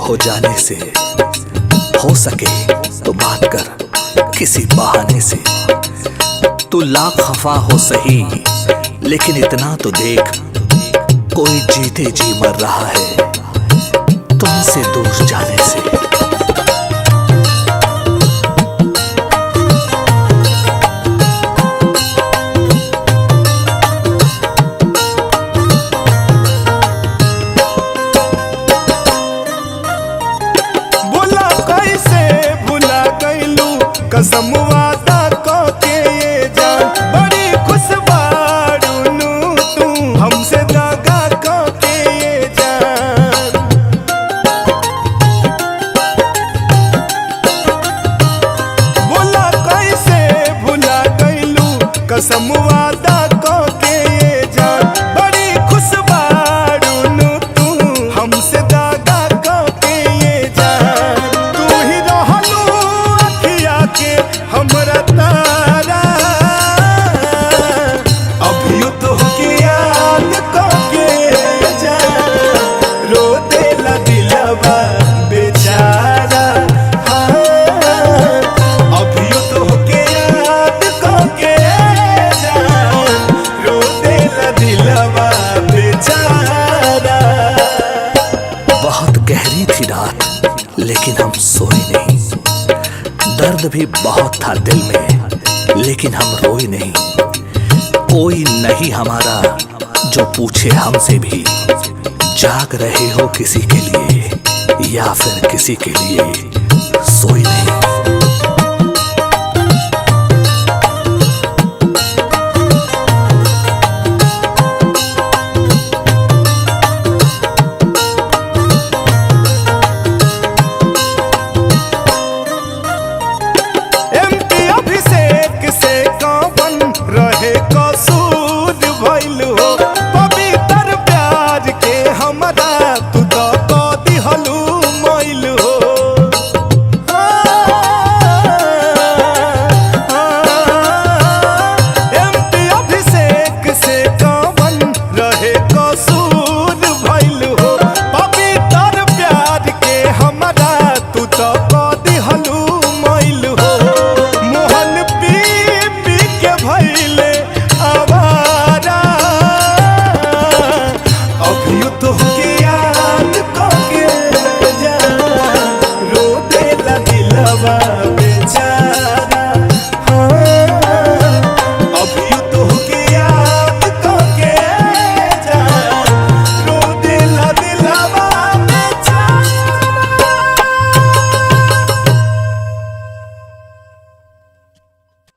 हो जाने से, हो सके तो बात कर किसी बहाने से। तू लाख खफा हो सही लेकिन इतना तो देख, कोई जीते जी मर रहा है तुमसे दूर जाने से। कसम वादा को के ये जान, बड़ी खुश बाड़ू तू हमसे दागा को के ये जान। बोला कैसे भुला गईलू कसम वादा को के ये जान, बड़ी खुश बाड़ू तू हमसे दागा को के ये जान। तू ही रहलू अखिया के हमरा तारा, अभी तो के याद को के जान, रो देला दिलवा बेचारा। हाँ, अभी तो के याद को के जान, रो देला दिलवा बेचारा। बहुत गहरी थी रात लेकिन हम सोए नहीं, दर्द भी बहुत था दिल में लेकिन हम रोए नहीं। कोई नहीं हमारा जो पूछे हमसे भी, जाग रहे हो किसी के लिए या फिर किसी के लिए सोए नहीं। रहे कसूर भइल हो पवित्र प्यार के हमरा, तू तो दिहलू मैल हो। एमपी अभिषेक से कवन रहे कसूर भइल हो पवित्र प्यार के हमरा, तू तो दिहलू